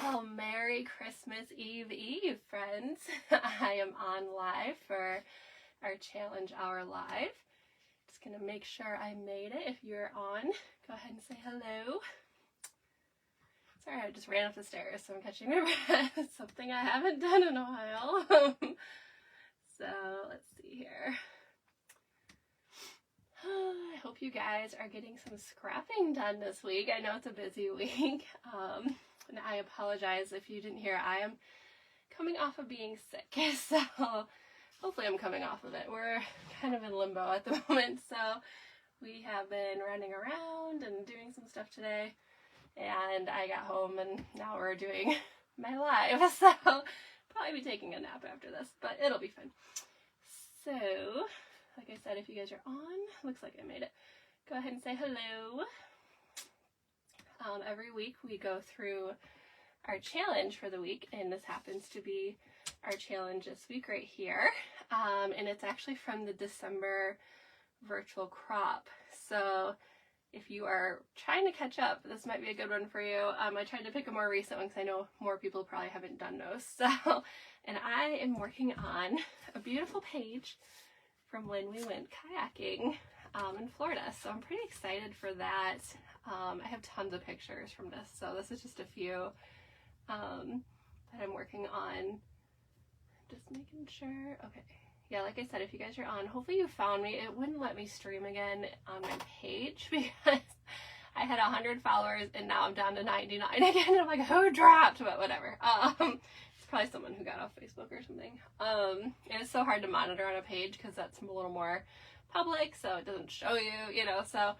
Well, Merry Christmas Eve, friends. I am on live for our Challenge Hour Live. Just gonna make sure I made it. If you're on, go ahead and say hello. Sorry, I just ran up the stairs, so I'm catching my breath. It's something I haven't done in a while. So, let's see here. I hope you guys are getting some scrapping done this week. I know it's a busy week. And I apologize if you didn't hear. I am coming off of being sick, so hopefully I'm coming off of it. We're kind of in limbo at the moment, so we have been running around and doing some stuff today, and I got home and now we're doing my live, so probably be taking a nap after this, but it'll be fun. So, like I said, if you guys are on, looks like I made it. Go ahead and say hello. Every week we go through our challenge for the week, and this happens to be our challenge this week right here. And it's actually from the December virtual crop. So if you are trying to catch up, this might be a good one for you. I tried to pick a more recent one because I know more people probably haven't done those. So, and I am working on a beautiful page from when we went kayaking in Florida. So I'm pretty excited for that. I have tons of pictures from this, so this is just a few that I'm working on. Just making sure. Okay. Yeah, like I said, if you guys are on, hopefully you found me. It wouldn't let me stream again on my page because I had 100 followers and now I'm down to 99 again. And I'm like, who dropped? But whatever. It's probably someone who got off Facebook or something. And it's so hard to monitor on a page because that's a little more public, so it doesn't show you, you know, so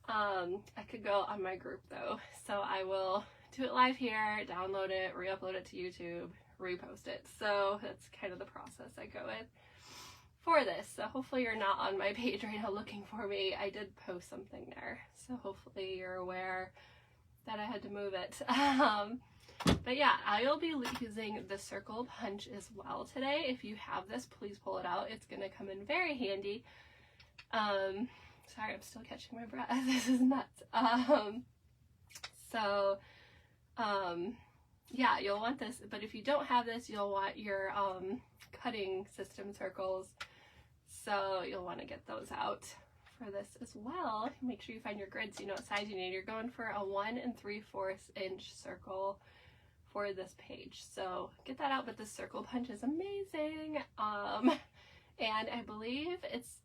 I could go on my group though, so I will do it live here, download it, re-upload it to YouTube, repost it. So that's kind of the process I go with for this. So hopefully you're not on my page right now looking for me. I did post something there, so hopefully you're aware that I had to move it. But yeah, I'll be using the circle punch as well today. If you have this, please pull it out. It's going to come in very handy. Sorry, I'm still catching my breath. This is nuts. Yeah, you'll want this, but if you don't have this, you'll want your cutting system circles. So you'll want to get those out for this as well. Make sure you find your grid so you know what size you need. You're going for a 1 3/4 inch circle for this page. So get that out, but the circle punch is amazing. And I believe it's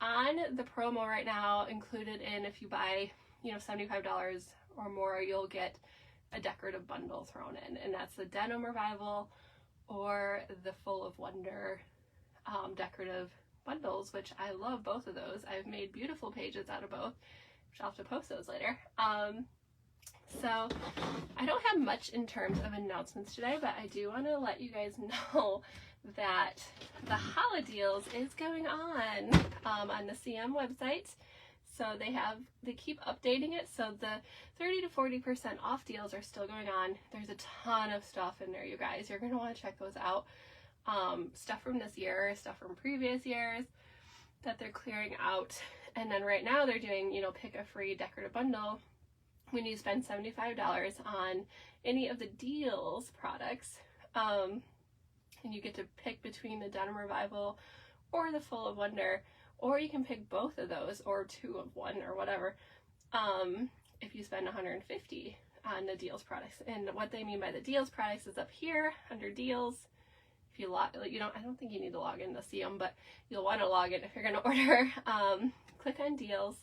on the promo right now, included in, if you buy, you know, $75 or more, you'll get a decorative bundle thrown in, and that's the Denim Revival or the Full of Wonder decorative bundles, which I love both of those. I've made beautiful pages out of both, which I'll have to post those later. So I don't have much in terms of announcements today, but I do want to let you guys know that the Holla Deals is going on the CM website. So they keep updating it. So the 30 to 40% off deals are still going on. There's a ton of stuff in there, you guys. You're going to want to check those out. Stuff from this year, stuff from previous years that they're clearing out. And then right now they're doing, you know, pick a free decorative bundle when you spend $75 on any of the Deals products. And you get to pick between the Denim Revival or the Full of Wonder, or you can pick both of those or 2 of one or whatever, if you spend $150 on the Deals products. And what they mean by the Deals products is up here under Deals. If you log, I don't think you need to log in to see them, but you'll want to log in if you're going to order. Click on Deals,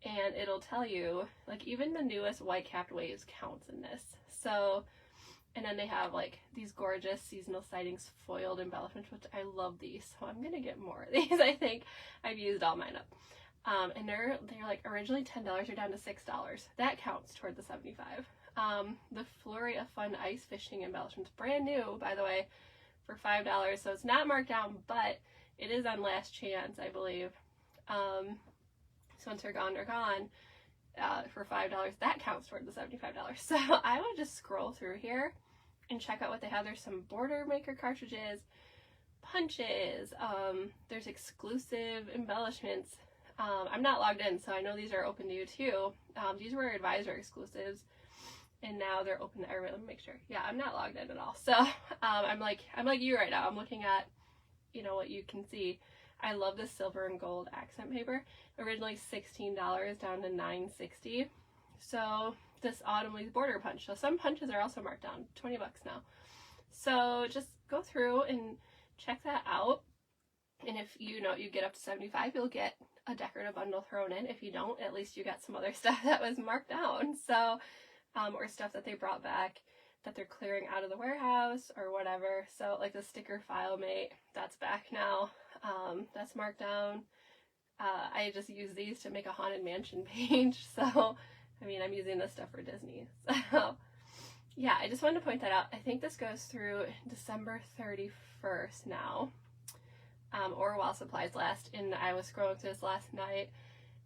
and it'll tell you, like, even the newest white-capped waves counts in this. So, and then they have like these gorgeous seasonal sightings foiled embellishments, which I love these. So I'm gonna get more of these. I think I've used all mine up. And they're like originally $10, they're down to $6. That counts toward the $75. The Flurry of Fun ice fishing embellishments, brand new, by the way, for $5. So it's not marked down, but it is on last chance, I believe. So once they're gone, they're gone. For $5, that counts toward the $75. So I would just scroll through here and check out what they have. There's some border maker cartridges, punches, there's exclusive embellishments. I'm not logged in, so I know these are open to you too. These were advisor exclusives. and now they're open to everybody. Let me make sure. Yeah, I'm not logged in at all. So I'm like you right now. I'm looking at, you know, what you can see. I love this silver and gold accent paper. Originally $16 down to $9.60. So this Autumn Leaves border punch. So some punches are also marked down, 20 bucks now. So just go through and check that out. And if you know you get up to 75, you'll get a decorative bundle thrown in. If you don't, at least you got some other stuff that was marked down. So, or stuff that they brought back that they're clearing out of the warehouse or whatever. So like the sticker file mate, that's back now. That's marked down. I just use these to make a Haunted Mansion page. So, I mean, I'm using this stuff for Disney. So, yeah, I just wanted to point that out. I think this goes through December 31st now, or while supplies last. And I was scrolling through this last night,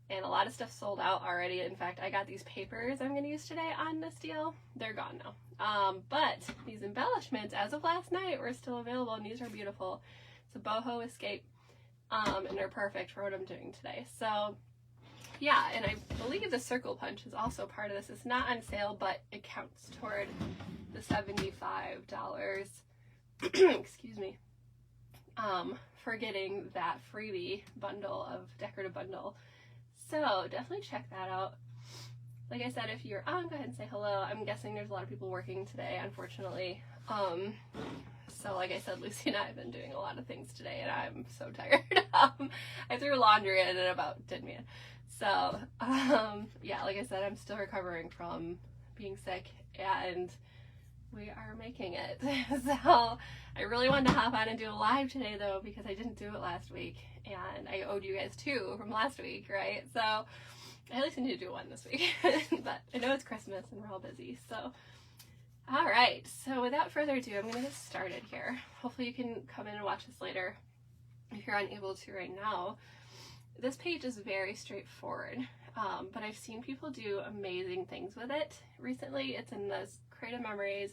and a lot of stuff sold out already. In fact, I got these papers I'm going to use today on this deal. They're gone now. But these embellishments, as of last night, were still available, and these are beautiful. It's a Boho Escape, and they're perfect for what I'm doing today. So, yeah, and I believe the circle punch is also part of this. It's not on sale, but it counts toward the $75, excuse me, for getting that freebie bundle of decorative bundle. So definitely check that out. Like I said, if you're on, go ahead and say hello. I'm guessing there's a lot of people working today, unfortunately. So like I said, Lucy and I have been doing a lot of things today, and I'm so tired. I threw laundry in and about did me in. So, yeah, like I said, I'm still recovering from being sick, and we are making it. So, I really wanted to hop on and do a live today, though, because I didn't do it last week, and I owed you guys 2 from last week, right? So, at least I need to do 1 this week. But I know it's Christmas, and we're all busy, so. All right, so without further ado, I'm going to get started here. Hopefully you can come in and watch this later if you're unable to right now. This page is very straightforward, but I've seen people do amazing things with it recently. It's in this Creative Memories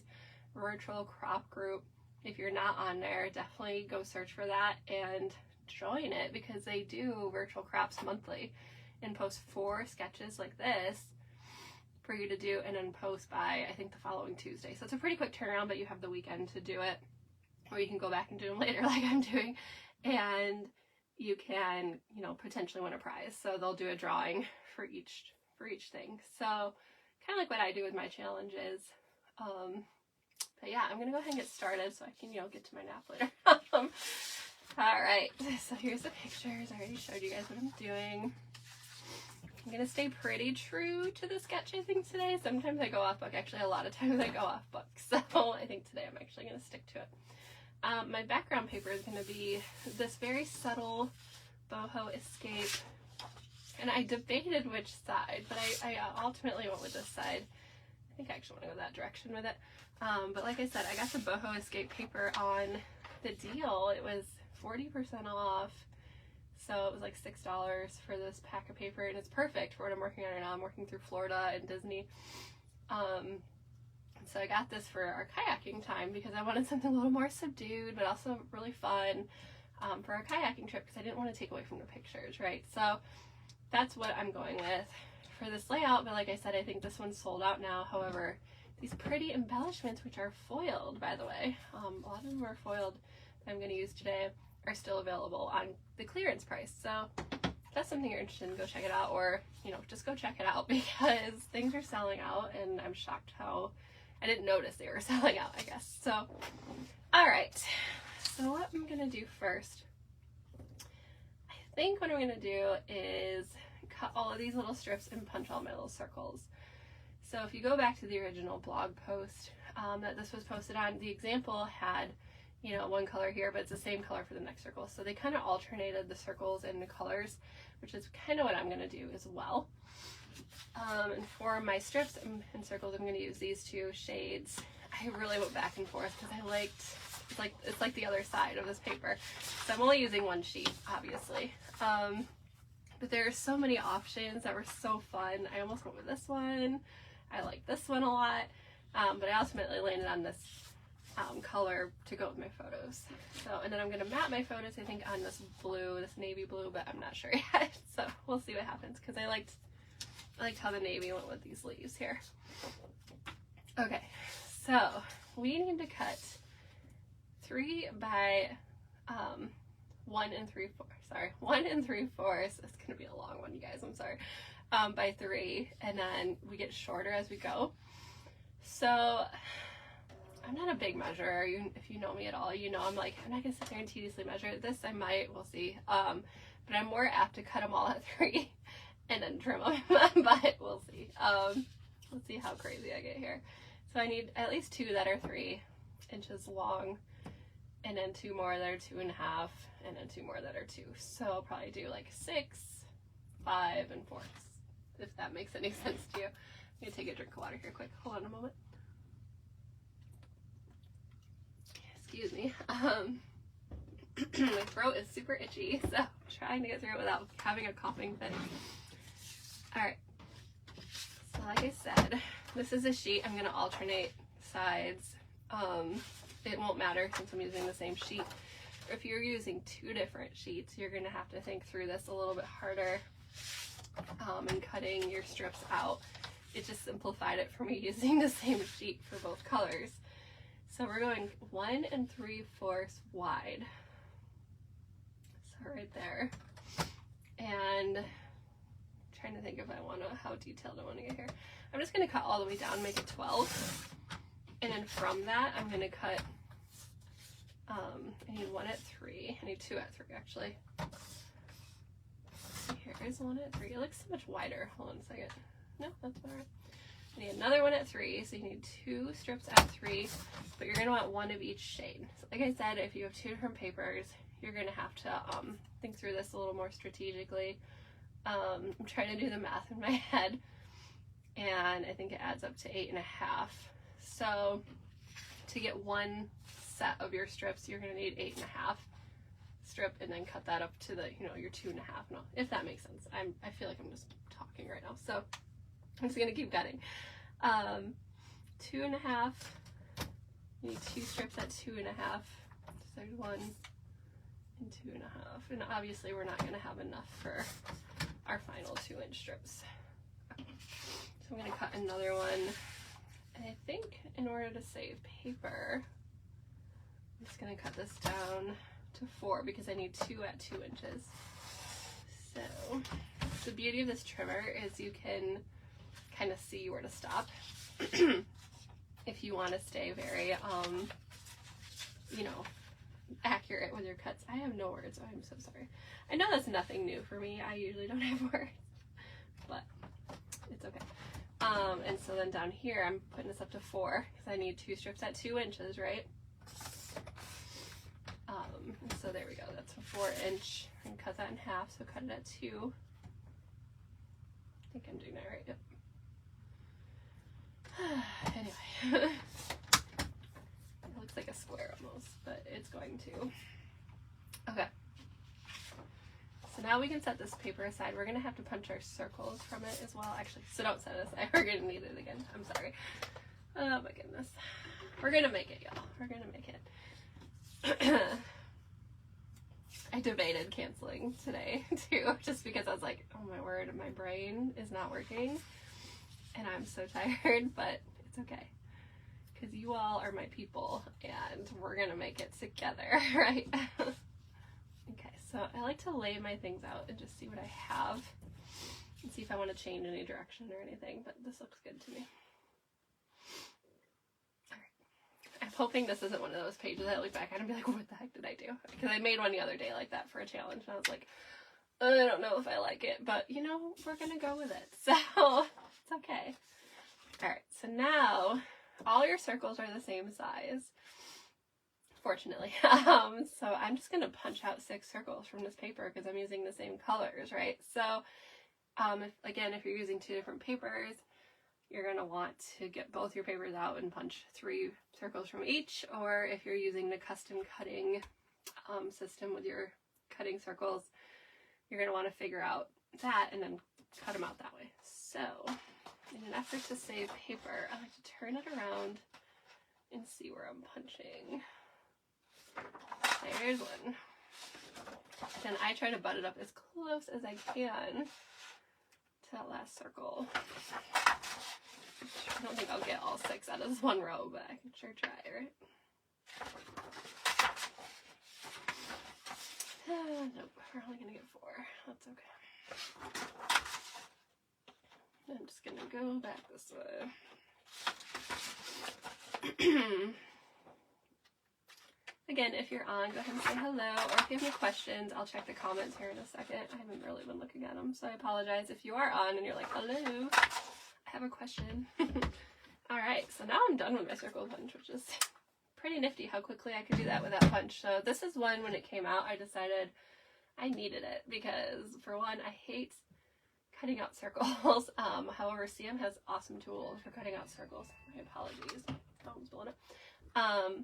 virtual crop group. If you're not on there, definitely go search for that and join it, because they do virtual crops monthly and post 4 sketches like this for you to do, and then post by, I think, the following Tuesday. So it's a pretty quick turnaround, but you have the weekend to do it, or you can go back and do them later like I'm doing, and you can, you know, potentially win a prize. So they'll do a drawing for each thing. So kind of like what I do with my challenges. But yeah, I'm gonna go ahead and get started so I can, you know, get to my nap later. All right, so here's the pictures. I already showed you guys what I'm doing. I'm going to stay pretty true to the sketch, I think, today. Sometimes I go off book. Actually, a lot of times I go off book. So I think today I'm actually going to stick to it. My background paper is going to be this very subtle Boho Escape. And I debated which side, but I ultimately went with this side. I think I actually want to go that direction with it. But like I said, I got the Boho Escape paper on the deal. It was 40% off. So it was like $6 for this pack of paper, and it's perfect for what I'm working on right now. I'm working through Florida and Disney. So I got this for our kayaking time because I wanted something a little more subdued, but also really fun for our kayaking trip, because I didn't want to take away from the pictures, right? So that's what I'm going with for this layout. But like I said, I think this one's sold out now. However, these pretty embellishments, which are foiled, by the way, a lot of them are foiled that I'm going to use today, are still available on the clearance price. So if that's something you're interested in, go check it out, or, you know, just go check it out, because things are selling out, and I'm shocked how I didn't notice they were selling out, I guess. So, all right. So what I'm going to do first, I think what I'm going to do is cut all of these little strips and punch all my little circles. So if you go back to the original blog post that this was posted on, the example had, you know, one color here, but it's the same color for the next circle. So they kind of alternated the circles and the colors, which is kind of what I'm going to do as well. And for my strips and circles, I'm going to use these 2 shades. I really went back and forth because I liked, it's like the other side of this paper. So I'm only using 1 sheet, obviously. But there are so many options that were so fun. I almost went with this one. I like this one a lot. But I ultimately landed on this color to go with my photos. So, and then I'm going to map my photos, I think, on this blue, this navy blue, but I'm not sure yet. So we'll see what happens, because I liked how the navy went with these leaves here. Okay, so we need to cut 3 by 1 3/4. Sorry, 1 3/4. It's gonna be a long one, you guys. I'm sorry. By 3, and then we get shorter as we go. So I'm not a big measurer. If you know me at all, you know I'm like, I'm not gonna sit there and tediously measure this. I might, we'll see. But I'm more apt to cut them all at 3 and then trim them. But we'll see. Let's see how crazy I get here. So I need at least 2 that are 3 inches long, and then 2 more that are 2.5, and then 2 more that are 2. So I'll probably do like 6, 5, and 4, if that makes any sense to you. I'm gonna take a drink of water here quick. Hold on a moment. Excuse me. My throat is super itchy, so I'm trying to get through it without having a coughing fit. Alright, so like I said, this is a sheet. I'm going to alternate sides. It won't matter since I'm using the same sheet. If you're using 2 different sheets, you're going to have to think through this a little bit harder and cutting your strips out. It just simplified it for me using the same sheet for both colors. So we're going 1 3/4 wide. So right there. And I'm trying to think if I want to, how detailed I want to get here. I'm just going to cut all the way down, make it 12. And then from that, I'm going to cut, I need 1 at 3. I need 2 at 3 actually. Here's 1 at 3. It looks so much wider. Hold on a second. No, that's all right. I need another 1 at 3, so you need 2 strips at 3, but you're going to want 1 of each shade. So like I said, if you have 2 different papers, you're going to have to think through this a little more strategically. I'm trying to do the math in my head, and I think it adds up to 8.5. So to get 1 set of your strips, you're going to need 8.5 strip, and then cut that up to the, you know, your 2.5. No, if that makes sense. I feel like I'm just talking right now, so I'm just gonna keep cutting. 2.5. You need 2 strips at 2.5. So there's 1 and 2.5. And obviously we're not gonna have enough for our final 2-inch strips. So I'm gonna cut another one. And I think in order to save paper, I'm just gonna cut this down to 4 because I need 2 at 2 inches. So the beauty of this trimmer is you can kind of see where to stop if you want to stay very you know, accurate with your cuts. I have no words, so I'm so sorry. I know that's nothing new for me. I usually don't have words, but it's okay. And so then down here I'm putting this up to 4 because I need 2 strips at 2 inches, right? So there we go, that's a 4-inch. I'm gonna cut that in half, so cut it at 2. I think I'm doing that right, yep. Anyway, it looks like a square almost, but it's going to. Okay. So now we can set this paper aside. We're gonna have to punch our circles from it as well, actually, so don't set it aside. We're gonna need it again, I'm sorry. Oh my goodness. We're gonna make it, y'all. We're gonna make it. I debated canceling today too, just because I was like, oh my word, my brain is not working and I'm so tired, but it's okay because you all are my people and we're gonna make it together, right? Okay, so I like to lay my things out and just see what I have and see if I want to change any direction or anything, but this looks good to me. I'm hoping this isn't one of those pages I look back at and be like, what the heck did I do? Because I made one the other day like that for a challenge, and I was like, I don't know if I like it, but you know, we're gonna go with it, so it's okay. Alright, so now all your circles are the same size, fortunately. So I'm just gonna punch out 6 circles from this paper because I'm using the same colors, right? So if you're using 2 different papers, you're going to want to get both your papers out and punch 3 circles from each, or if you're using the custom cutting system with your cutting circles, you're going to want to figure out that and then cut them out that way. So in an effort to save paper, I like to turn it around and see where I'm punching. There's one. Then I try to butt it up as close as I can to that last circle. I don't think I'll get all 6 out of this one row, but I can sure try, right? Nope, we're only gonna get 4. That's okay. I'm just gonna go back this way. Again, if you're on, go ahead and say hello, or if you have any questions, I'll check the comments here in a second. I haven't really been looking at them, so I apologize if you are on and you're like, hello, I have a question. Alright, so now I'm done with my circle punch, which is pretty nifty how quickly I could do that without punch. So this is one, when it came out, I decided I needed it because, for one, I hate cutting out circles. However, CM has awesome tools for cutting out circles. My apologies. Phone's blowing up.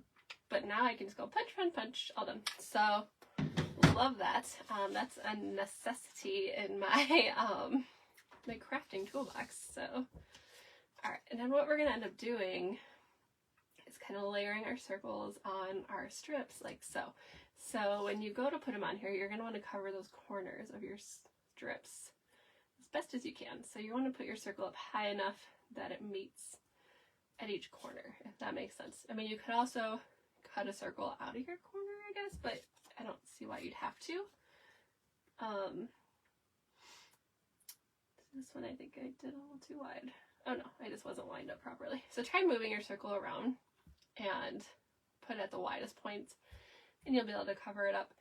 But now I can just go punch, punch, punch, all done. So, love that. That's a necessity in my, my crafting toolbox. So, alright, and then what we're going to end up doing is kind of layering our circles on our strips like so. So, when you go to put them on here, you're going to want to cover those corners of your strips as best as you can. So, you want to put your circle up high enough that it meets at each corner, if that makes sense. I mean, you could also cut a circle out of your corner, I guess, but I don't see why you'd have to. This one I think I did a little too wide. Oh no, I just wasn't lined up properly. So try moving your circle around and put it at the widest points, and you'll be able to cover it up.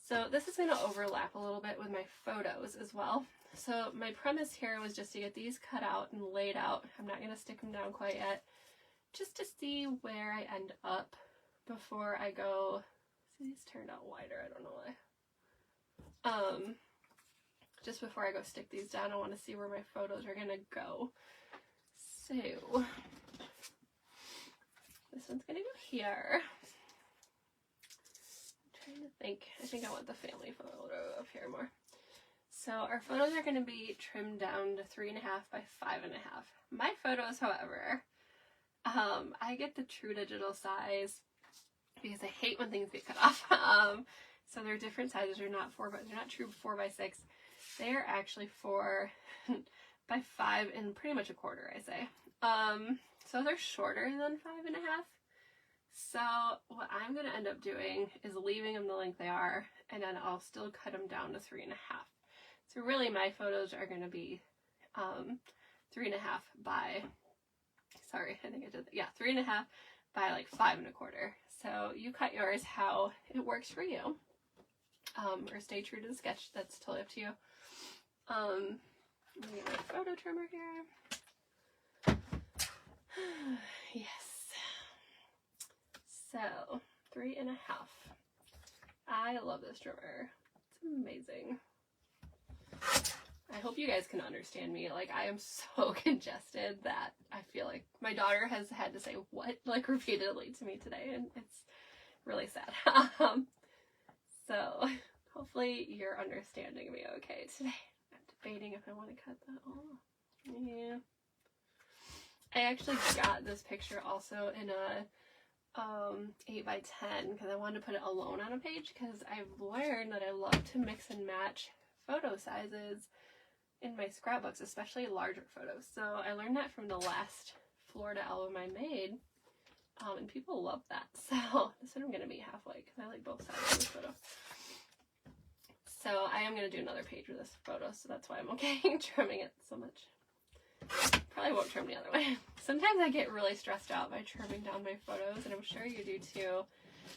So this is going to overlap a little bit with my photos as well. So my premise here was just to get these cut out and laid out. I'm not going to stick them down quite yet, just to see where I end up before I go. See, these turned out wider, I don't know why. Just before I go stick these down, I want to see where my photos are gonna go. So this one's gonna go here. I'm trying to think. I think I want the family photo up here more. So our photos are gonna be trimmed down to 3.5 by 5.5. My photos, however, I get the true digital size because I hate when things get cut off. So they're different sizes. They're not true 4 by 6. They are actually 4 by 5 and pretty much a quarter, I say. So they're shorter than 5.5. So what I'm going to end up doing is leaving them the length they are, and then I'll still cut them down to 3.5. So really my photos are going to be 3.5 by, sorry, I think I did that. Yeah, 3.5 by like 5 1/4. So you cut yours how it works for you. Or stay true to the sketch. That's totally up to you. Let me get my photo trimmer here. Yes. So 3.5. I love this trimmer. It's amazing. I hope you guys can understand me. Like, I am so congested that I feel like my daughter has had to say what like repeatedly to me today, and it's really sad. So hopefully you're understanding me okay today. I'm debating if I want to cut that off. Yeah. I actually got this picture also in a 8 by 10 because I wanted to put it alone on a page, because I've learned that I love to mix and match photo sizes in my scrapbooks, especially larger photos. So I learned that from the last Florida album I made, and people love that. So this one I'm going to be halfway because I like both sides of this photo. So I am going to do another page with this photo, so that's why I'm okay trimming it so much. Probably won't trim the other way. Sometimes I get really stressed out by trimming down my photos, and I'm sure you do too,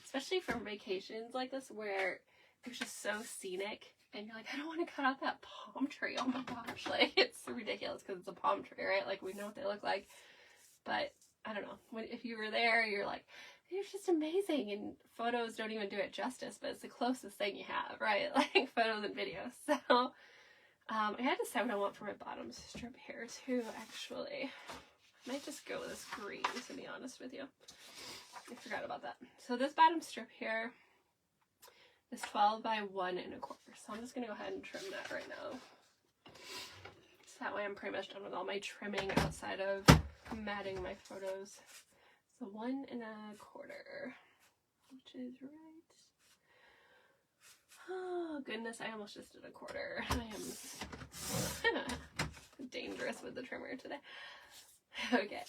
especially from vacations like this where it's just so scenic, and you're like, I don't want to cut out that palm tree. Oh my gosh, like, it's ridiculous because it's a palm tree, right? Like, we know what they look like, but I don't know. If you were there, you're like, it's just amazing, and photos don't even do it justice, but it's the closest thing you have, right? Like, photos and videos. So I had to decide what I want for my bottom strip here too, actually. I might just go with this green, to be honest with you. I forgot about that. So this bottom strip here is 12 by 1 1/4. So I'm just going to go ahead and trim that right now. So that way I'm pretty much done with all my trimming outside of matting my photos. So 1 1/4, which is right. Oh goodness, I almost just did a quarter. I am dangerous with the trimmer today. Okay.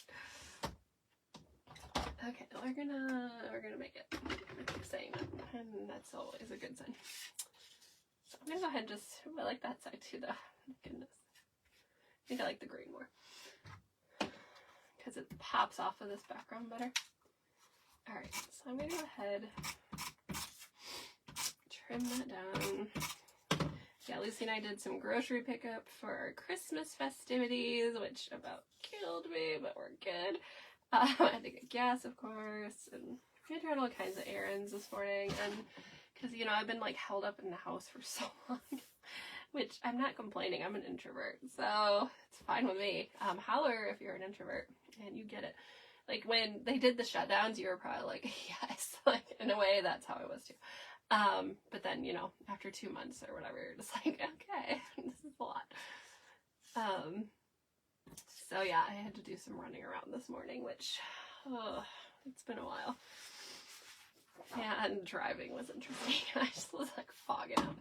Okay, we're gonna make it. I keep saying that, and that's always a good sign. So I'm gonna go ahead and just, ooh, I like that side too though. Goodness. I think I like the green more, because it pops off of this background better. Alright, so I'm gonna go ahead, trim that down. Yeah, Lucy and I did some grocery pickup for our Christmas festivities, which about killed me, but we're good. I had to get gas, of course, and we had to run all kinds of errands this morning, and because, you know, I've been like held up in the house for so long, which I'm not complaining, I'm an introvert, so it's fine with me. Holler if you're an introvert and you get it. Like when they did the shutdowns, you were probably like, yes, like in a way that's how I was too. But then, you know, after 2 months or whatever, you're just like, okay, this is a lot. So yeah, I had to do some running around this morning, which, it's been a while. And driving was interesting. I just was like fogging out.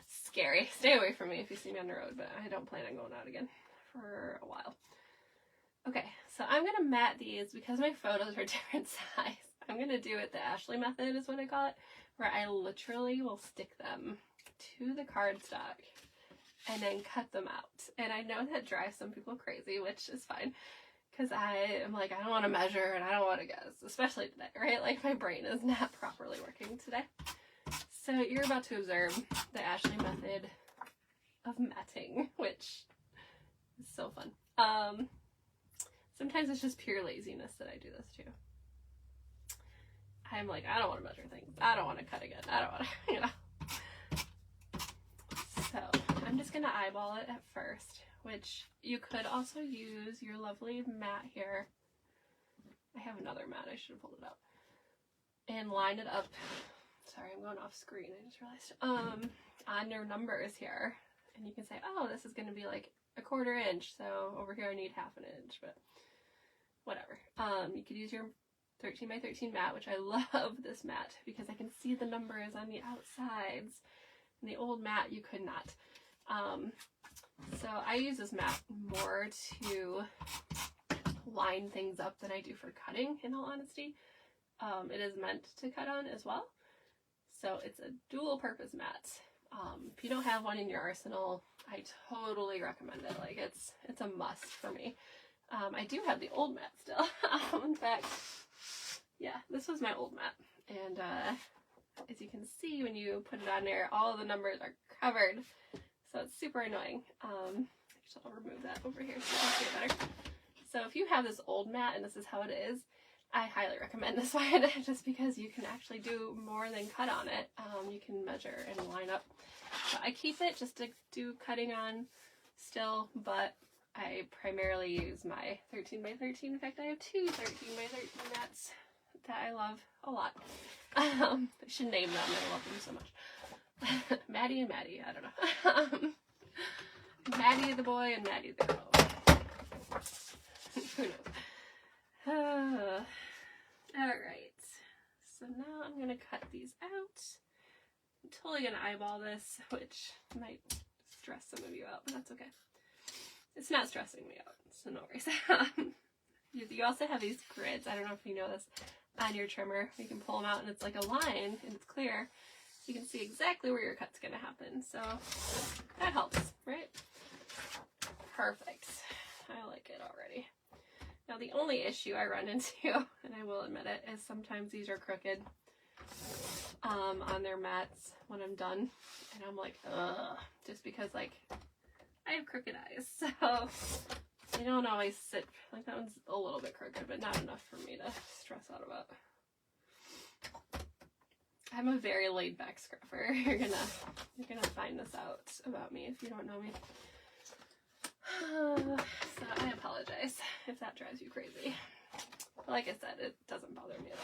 Scary. Stay away from me if you see me on the road, but I don't plan on going out again for a while. Okay, so I'm going to mat these because my photos are different size. I'm going to do it the Ashley method is what I call it, where I literally will stick them to the cardstock and then cut them out. And I know that drives some people crazy, which is fine, because I am like, I don't want to measure and I don't want to guess, especially today, right? Like my brain is not properly working today. So you're about to observe the Ashley method of matting, which is so fun. Sometimes it's just pure laziness that I do this too. I'm like, I don't want to measure things. I don't want to cut again. I don't want to, you know. So I'm just going to eyeball it at first, which you could also use your lovely mat here. I have another mat. I should have pulled it out. And line it up. Sorry, I'm going off screen. I just realized. On your numbers here. And you can say, oh, this is going to be like a 1/4 inch. So over here I need 1/2 inch, but whatever. You could use your 13 by 13 mat, which I love this mat because I can see the numbers on the outsides. In the old mat, you could not. So I use this mat more to line things up than I do for cutting, in all honesty. It is meant to cut on as well. So it's a dual purpose mat. If you don't have one in your arsenal, I totally recommend it. Like it's a must for me. I do have the old mat still. In fact, yeah, this was my old mat. And as you can see, when you put it on there, all of the numbers are covered. So it's super annoying. Actually, I'll remove that over here so you can see it better. So if you have this old mat and this is how it is, I highly recommend this one just because you can actually do more than cut on it. You can measure and line up. So I keep it just to do cutting on still, but I primarily use my 13 by 13. In fact, I have 2 13 by 13 mats that I love a lot. I should name them. I love them so much. Maddie and Maddie. I don't know. Maddie the boy and Maddie the girl. Who knows? Alright. So now I'm going to cut these out. I'm totally going to eyeball this, which might stress some of you out, but that's okay. It's not stressing me out, so no worries. You also have these grids. I don't know if you know this. On your trimmer, you can pull them out and it's like a line and it's clear. You can see exactly where your cut's going to happen. So that helps, right? Perfect. I like it already. Now the only issue I run into, and I will admit it, is sometimes these are crooked on their mats when I'm done. And I'm like, ugh, just because like I have crooked eyes. So they don't always sit, like that one's a little bit crooked, but not enough for me to stress out about. I'm a very laid back scrapper. You're gonna find this out about me if you don't know me. So I apologize if that drives you crazy. But like I said, it doesn't bother me at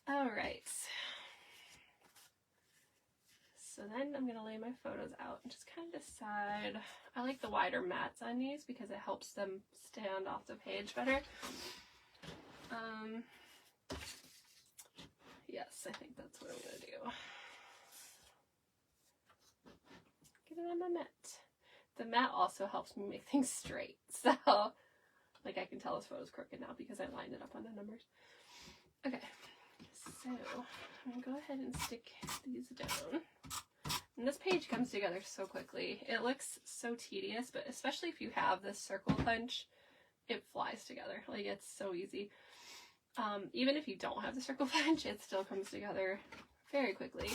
all. Alright. So then I'm going to lay my photos out and just kind of decide. I like the wider mats on these because it helps them stand off the page better. Yes, I think that's what I'm going to do. Get it on my mat. The mat also helps me make things straight. So Like, I can tell this photo's crooked now because I lined it up on the numbers. Okay, so I'm going to go ahead and stick these down. And this page comes together so quickly. It looks so tedious, but especially if you have this circle punch, it flies together. Like, it's so easy. Even if you don't have the circle punch, it still comes together very quickly,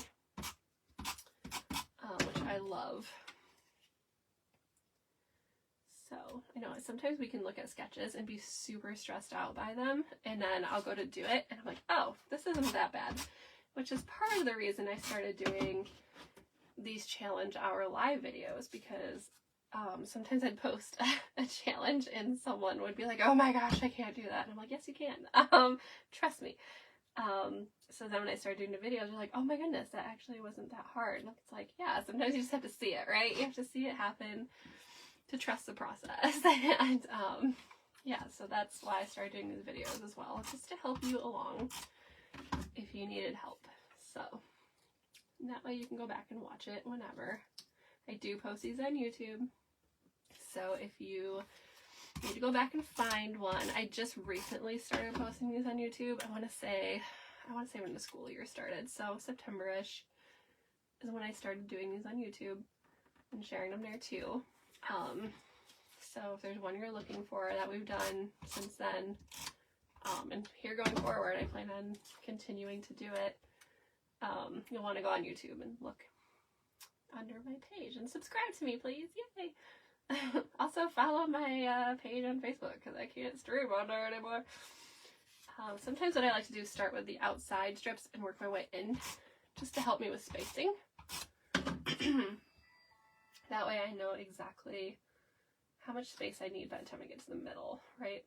which I love. So, I know sometimes we can look at sketches and be super stressed out by them, and then I'll go to do it, and I'm like, oh, this isn't that bad, which is part of the reason I started doing these challenge hour live videos, because sometimes I'd post a challenge and someone would be like, oh my gosh, I can't do that. And I'm like, yes, you can. Trust me. So then when I started doing the videos, you're like, oh my goodness, that actually wasn't that hard. And it's like, yeah, sometimes you just have to see it, right? You have to see it happen to trust the process. And yeah, so that's why I started doing these videos as well, just to help you along if you needed help. So that way you can go back and watch it whenever. I do post these on YouTube, so if you need to go back and find one, I just recently started posting these on YouTube. I want to say when the school year started, so September-ish is when I started doing these on YouTube and sharing them there too. So if there's one you're looking for that we've done since then, and here going forward, I plan on continuing to do it. You'll want to go on YouTube and look under my page and subscribe to me, please. Yay! Also follow my page on Facebook, because I can't stream on there anymore. Sometimes what I like to do is start with the outside strips and work my way in, just to help me with spacing. That way I know exactly how much space I need by the time I get to the middle, right?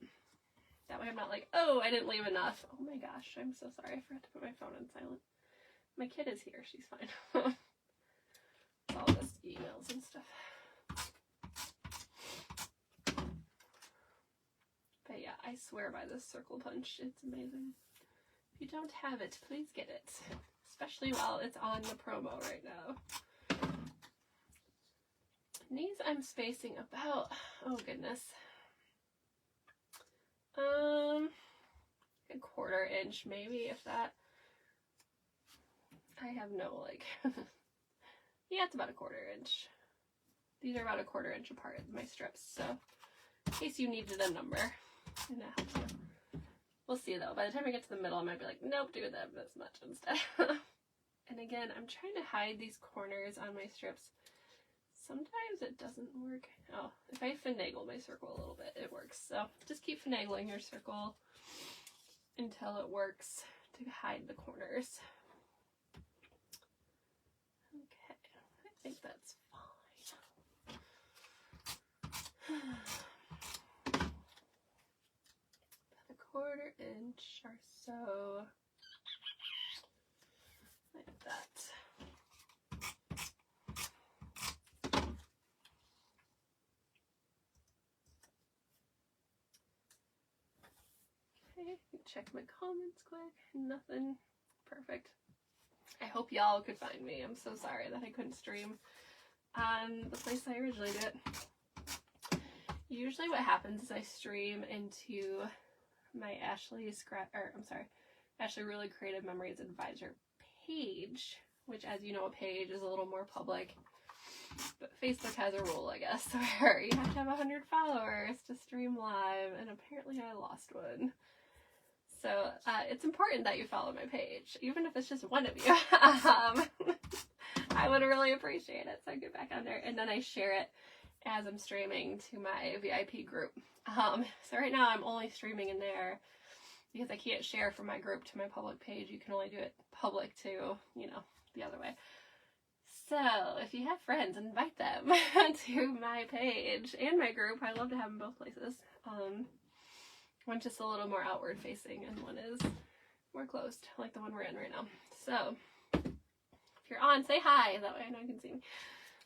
That way I'm not like, oh, I didn't leave enough. Oh my gosh, I'm so sorry. I forgot to put my phone on silent. My kid is here. She's fine. All this emails and stuff. But yeah, I swear by this circle punch. It's amazing. If you don't have it, please get it. Especially while it's on the promo right now. And these I'm spacing about, oh goodness, a 1/4 inch maybe, if that. I have no, like, yeah, it's about a 1/4 inch. These are about a 1/4 inch apart, my strips, so in case you needed a number, and that helps you. We'll see though. By the time I get to the middle, I might be like, nope, do them this much instead. And again, I'm trying to hide these corners on my strips. Sometimes it doesn't work. Oh, if I finagle my circle a little bit, it works. So just keep finagling your circle until it works to hide the corners. Okay, I think that's fine. About a 1/4 inch or so, like that. Okay, check my comments quick. Nothing. Perfect. I hope y'all could find me. I'm so sorry that I couldn't stream on the place I originally did. Usually what happens is I stream into my Ashley Really Creative Memories Advisor page, which, as you know, a page is a little more public. But Facebook has a rule, I guess, where you have to have 100 followers to stream live, and apparently I lost one. So it's important that you follow my page, even if it's just one of you. I would really appreciate it. So I get back on there, and then I share it as I'm streaming to my VIP group. So right now I'm only streaming in there because I can't share from my group to my public page. You can only do it public to, you know, the other way. So if you have friends, invite them to my page and my group. I love to have them both places. One's just a little more outward facing and one is more closed, like the one we're in right now. So if you're on, say hi. That way I know you can see me.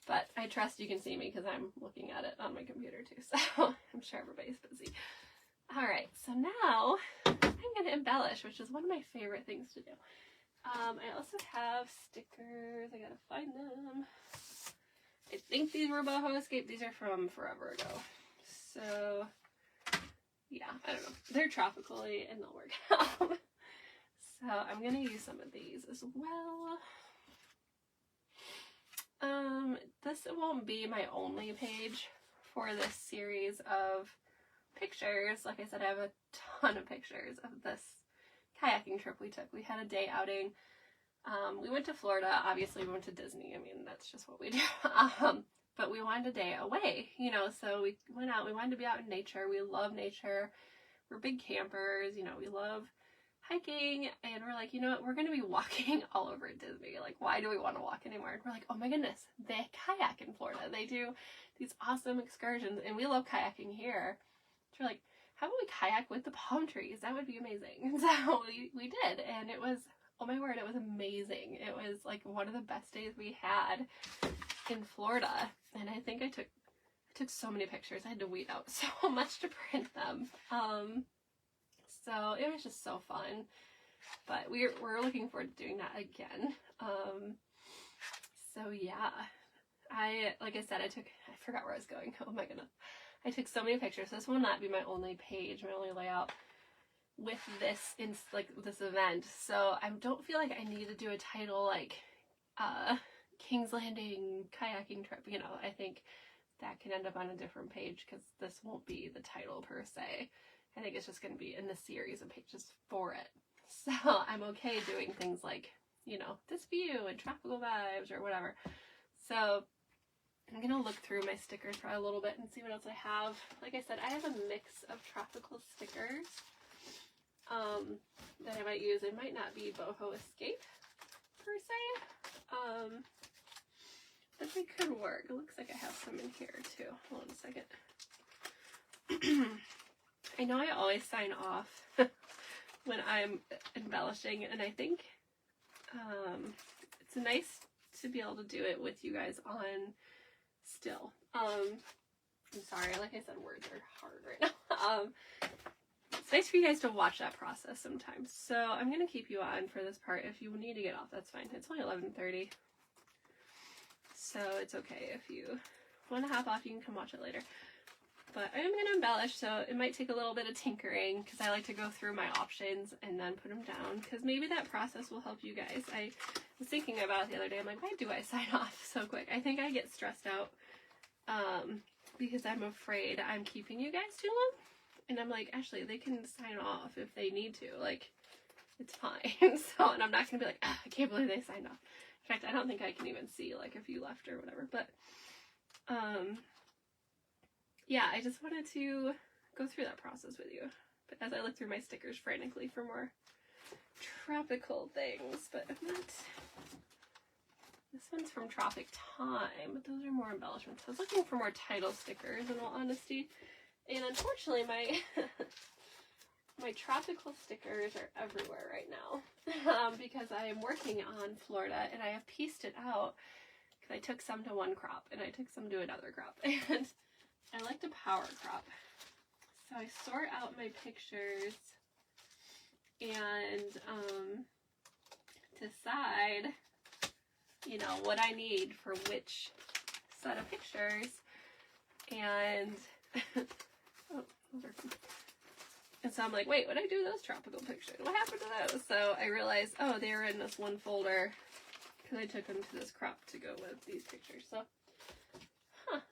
But I trust you can see me because I'm looking at it on my computer too. So I'm sure everybody's busy. Alright, so now I'm going to embellish, which is one of my favorite things to do. I also have stickers. I gotta find them. I think these were Boho Escape. These are from forever ago. So yeah, I don't know. They're tropically and they'll work out. So I'm going to use some of these as well. This won't be my only page for this series of pictures. Like I said, I have a ton of pictures of this kayaking trip we took. We had a day outing. We went to Florida. Obviously, we went to Disney. I mean, that's just what we do. But we wanted a day away, you know, so we went out. We wanted to be out in nature. We love nature. We're big campers, you know, we love hiking, and we're like, you know what, we're going to be walking all over Disney. Like, why do we want to walk anymore? And we're like, oh my goodness, they kayak in Florida. They do these awesome excursions, and we love kayaking here. So we're like, how about we kayak with the palm trees? That would be amazing. So we did, and it was, oh my word, it was amazing. It was like one of the best days we had in Florida, and I think I took so many pictures. I had to weed out so much to print them. So it was just so fun, but we're looking forward to doing that again. So yeah, like I said, I forgot where I was going. Oh my goodness. I took so many pictures. This will not be my only page, my only layout with this this event. So I don't feel like I need to do a title like King's Landing kayaking trip. You know, I think that can end up on a different page because this won't be the title per se. I think it's just going to be in the series of pages for it. So I'm okay doing things like, you know, this view and tropical vibes or whatever. So I'm going to look through my stickers for a little bit and see what else I have. Like I said, I have a mix of tropical stickers that I might use. It might not be Boho Escape per se. But they could work. It looks like I have some in here too. Hold on a second. I know I always sign off when I'm embellishing, and I think it's nice to be able to do it with you guys on still. I'm sorry, like I said, words are hard right now. It's nice for you guys to watch that process sometimes. So I'm going to keep you on for this part. If you need to get off, that's fine. It's only 11:30. So it's okay. If you want to hop off, you can come watch it later. But I'm going to embellish, so it might take a little bit of tinkering because I like to go through my options and then put them down because maybe that process will help you guys. I was thinking about it the other day. I'm like, why do I sign off so quick? I think I get stressed out because I'm afraid I'm keeping you guys too long. And I'm like, actually, they can sign off if they need to. Like, it's fine. So, and I'm not going to be like, I can't believe they signed off. In fact, I don't think I can even see, like, if you left or whatever. But, yeah, I just wanted to go through that process with you. But as I look through my stickers frantically for more tropical things. But I'm not... This one's from Tropic Time, but those are more embellishments. I was looking for more title stickers, in all honesty. And unfortunately, my my tropical stickers are everywhere right now because I am working on Florida, and I have pieced it out because I took some to one crop and I took some to another crop, and I like to power crop. So I sort out my pictures and decide, you know, what I need for which set of pictures, and and so I'm like, wait, what did I do with those tropical pictures? What happened to those? So I realized, oh, they were in this one folder because I took them to this crop to go with these pictures. So,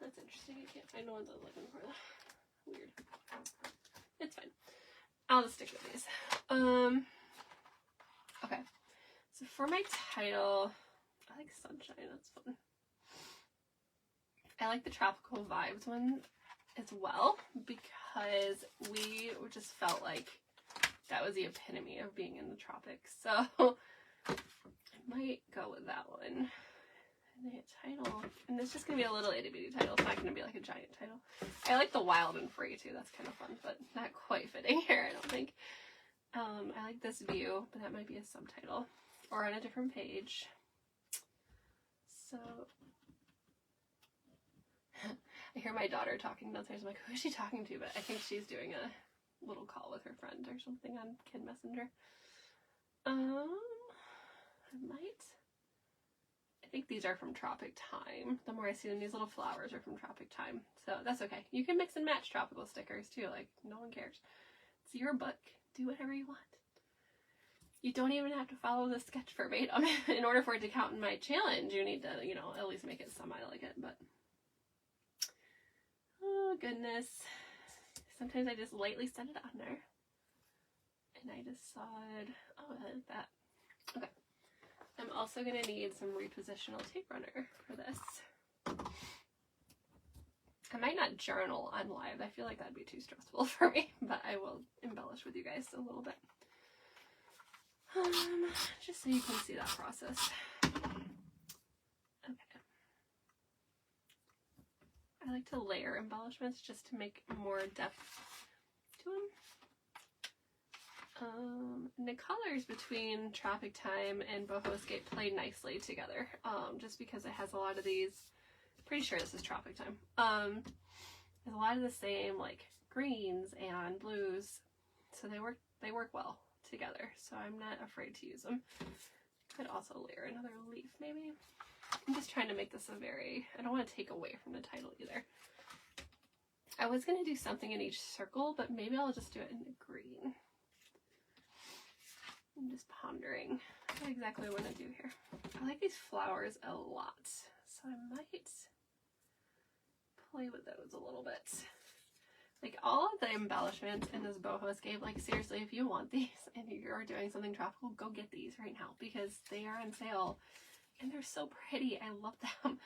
that's interesting. I can't find the ones I was looking for. Weird. It's fine. I'll just stick with these. Okay. So for my title, I like Sunshine. That's fun. I like the Tropical Vibes one as well because we just felt like that was the epitome of being in the tropics. So I might go with that one. And the title, and it's just gonna be a little itty bitty title. It's not gonna be like a giant title. I like the Wild and Free too. That's kind of fun, but not quite fitting here, I don't think. I like this view, but that might be a subtitle or on a different page. So I hear my daughter talking downstairs. I'm like, who is she talking to? But I think she's doing a little call with her friend or something on Kid Messenger. I think these are from Tropic Time. The more I see them, these little flowers are from Tropic Time. So that's okay. You can mix and match tropical stickers too. Like, no one cares. It's your book. Do whatever you want. You don't even have to follow the sketch verbatim. In order for it to count in my challenge, you need to, you know, at least make it semi like it. But, oh goodness. Sometimes I just lightly set it on there. And I decide, oh, I like that. Okay. I'm also going to need some repositional tape runner for this. I might not journal on live. I feel like that'd be too stressful for me, but I will embellish with you guys a little bit. Just so you can see that process. Okay. I like to layer embellishments just to make more depth to them. And the colors between Tropic Time and Boho Escape play nicely together, just because it has a lot of these, pretty sure this is Tropic Time, there's a lot of the same like greens and blues, so they work well together, so I'm not afraid to use them. Could also layer another leaf maybe. I'm just trying to make this I don't want to take away from the title either. I was going to do something in each circle, but maybe I'll just do it in the green. I'm just pondering what exactly I want to do here. I like these flowers a lot, so I might play with those a little bit. Like, all of the embellishments in this Boho Escape, like, seriously, if you want these and you're doing something tropical, go get these right now because they are on sale and they're so pretty. I love them.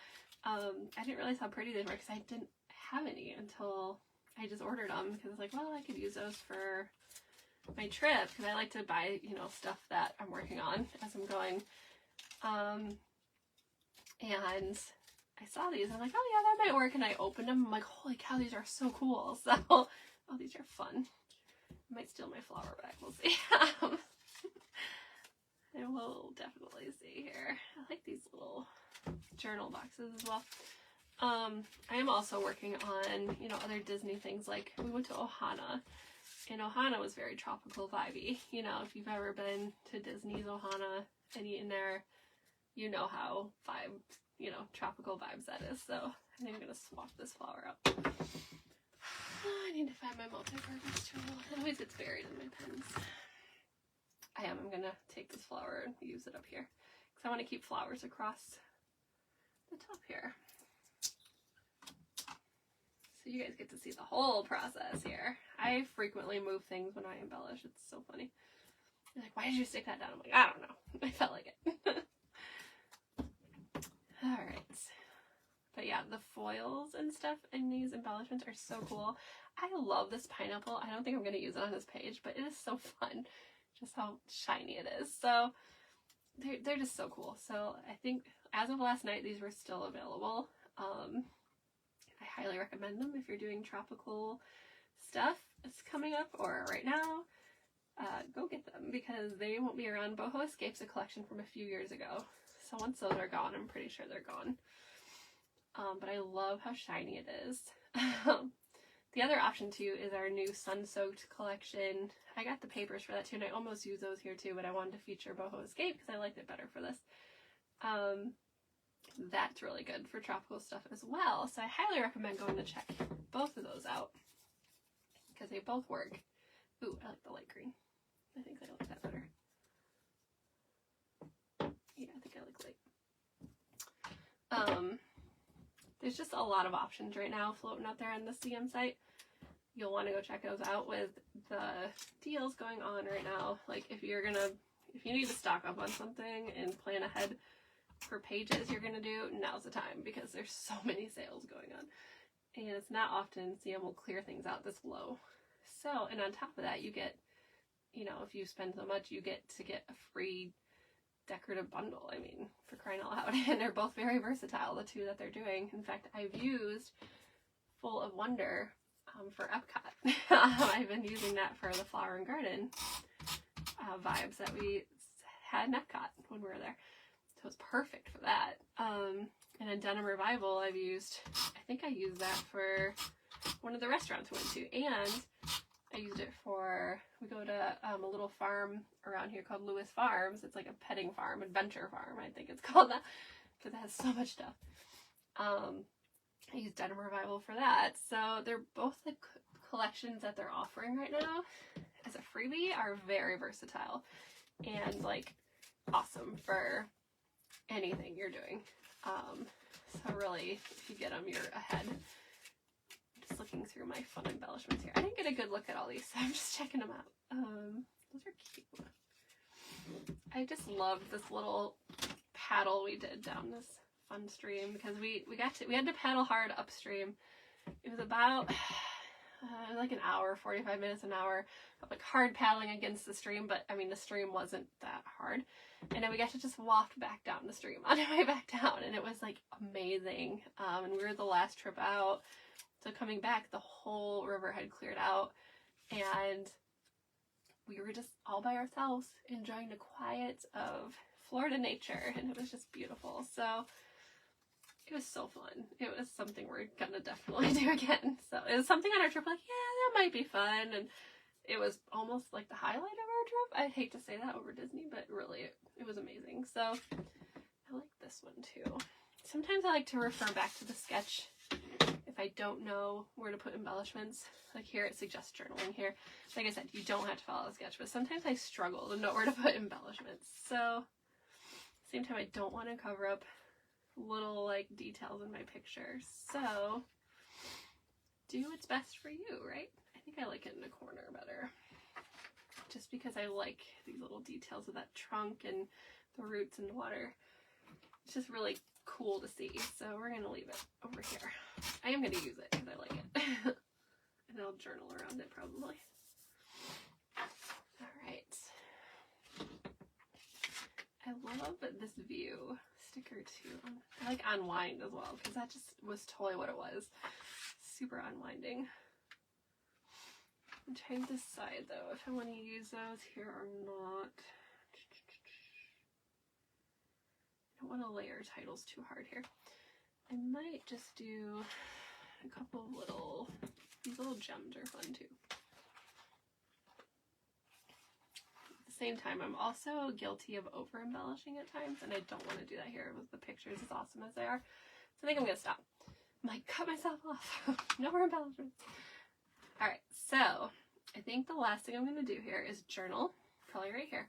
I didn't realize how pretty they were because I didn't have any until I just ordered them because I was like, well, I could use those for my trip because I like to buy, you know, stuff that I'm working on as I'm going. And I saw these and I'm like, oh yeah, that might work. And I opened them. I'm like, holy cow, these are so cool. So, oh, these are fun. I might steal my flower back. We'll see. And we'll definitely see here. I like these little journal boxes as well. I am also working on, you know, other Disney things. Like, we went to Ohana. And Ohana was very tropical vibey. You know, if you've ever been to Disney's Ohana and eaten there, you know how tropical vibes that is. So I think I'm going to swap this flower out. I need to find my multi-purpose tool. It always gets buried in my pens. I'm going to take this flower and use it up here. Because I want to keep flowers across the top here. So you guys get to see the whole process here. I frequently move things when I embellish. It's so funny. You're like, why did you stick that down? I'm like, I don't know. I felt like it. Alright. But yeah, the foils and stuff in these embellishments are so cool. I love this pineapple. I don't think I'm going to use it on this page, but it is so fun. Just how shiny it is. So they're just so cool. So I think as of last night, these were still available. I highly recommend them if you're doing tropical stuff that's coming up or right now. Go get them because they won't be around. Boho Escape's a collection from a few years ago. So once those are gone, I'm pretty sure they're gone. But I love how shiny it is. The other option too is our new sun-soaked collection. I got the papers for that too, and I almost used those here too, but I wanted to feature Boho Escape because I liked it better for this. That's really good for tropical stuff as well. So I highly recommend going to check both of those out because they both work. Ooh, I like the light green. I think I like that better. Yeah, I think I like light. There's just a lot of options right now floating out there on the CM site. You'll want to go check those out with the deals going on right now. Like if you need to stock up on something and plan ahead for pages you're gonna do, now's the time because there's so many sales going on. And it's not often CM will clear things out this low. So, and on top of that, you get, you know, if you spend so much, you get a free decorative bundle. I mean, for crying out loud. And they're both very versatile, the two that they're doing. In fact, I've used Full of Wonder for Epcot. I've been using that for the Flower and Garden vibes that we had in Epcot when we were there. So it's perfect for that. And in Denim Revival, I think I used that for one of the restaurants we went to. And I used it for, we go to a little farm around here called Lewis Farms. It's like a petting farm, adventure farm, I think it's called that. because it has so much stuff. I used Denim Revival for that. So they're both the collections that they're offering right now as a freebie are very versatile and like awesome for anything you're doing. So really, if you get them, you're ahead. Just looking through my fun embellishments here. I didn't get a good look at all these, so I'm just checking them out. Those are cute. I just loved this little paddle we did down this fun stream because we had to paddle hard upstream. It was about like an hour, 45 minutes, an hour of like hard paddling against the stream, but I mean the stream wasn't that hard. And then we got to just waft back down the stream on our way back down, and it was like amazing. And we were the last trip out, so coming back the whole river had cleared out, and we were just all by ourselves enjoying the quiet of Florida nature, and it was just beautiful. So it was so fun. It was something we're gonna definitely do again. So it was something on our trip, like, yeah, that might be fun. And it was almost like the highlight of our trip. I hate to say that over Disney, but really it was amazing. So I like this one too. Sometimes I like to refer back to the sketch if I don't know where to put embellishments. Like here it suggests journaling here. Like I said, you don't have to follow the sketch, but sometimes I struggle to know where to put embellishments. So at the same time, I don't want to cover up little like details in my picture. So do what's best for you, right? I think I like it in a corner better. Just because I like these little details of that trunk and the roots in the water. It's just really cool to see. So we're going to leave it over here. I am going to use it because I like it. And I'll journal around it probably. Alright. I love this view sticker too. I like unwind as well because that just was totally what it was. Super unwinding. I'm trying to decide though if I want to use those here or not. I don't want to layer titles too hard here. I might just do a couple of these little gems are fun too. At the same time, I'm also guilty of over embellishing at times, and I don't want to do that here with the pictures as awesome as they are. So I think I'm going to stop. I'm like, cut myself off. No more embellishments. Alright, so I think the last thing I'm going to do here is journal, probably right here.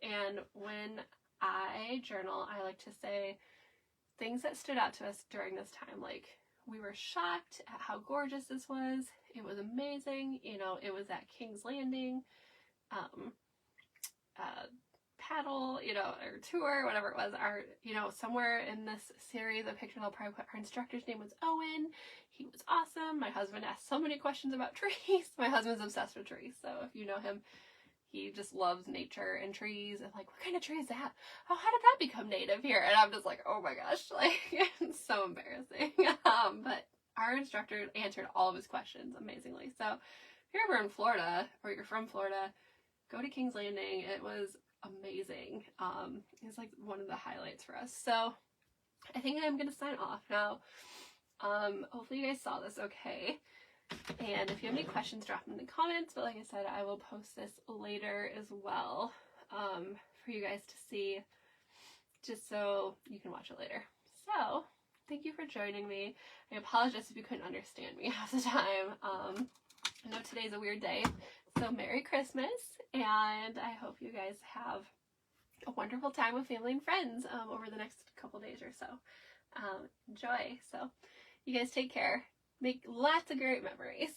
And when I journal, I like to say things that stood out to us during this time. Like, we were shocked at how gorgeous this was. It was amazing. You know, it was at King's Landing, paddle, you know, or tour, whatever it was. Our, you know, somewhere in this series of pictures, I'll probably put our instructor's name was Owen. He was awesome. My husband asked so many questions about trees. My husband's obsessed with trees. So if you know him, he just loves nature and trees. And like, what kind of tree is that? Oh, how did that become native here? And I'm just like, oh my gosh, like, it's so embarrassing. But our instructor answered all of his questions amazingly. So if you're ever in Florida or you're from Florida, go to King's Landing. It was amazing. It's like one of the highlights for us. So I think I'm going to sign off now. Hopefully you guys saw this okay. And if you have any questions, drop them in the comments. But like I said, I will post this later as well for you guys to see, just so you can watch it later. So thank you for joining me. I apologize if you couldn't understand me half the time. I know today's a weird day, so Merry Christmas, and I hope you guys have a wonderful time with family and friends over the next couple days or so. Enjoy. So you guys take care. Make lots of great memories.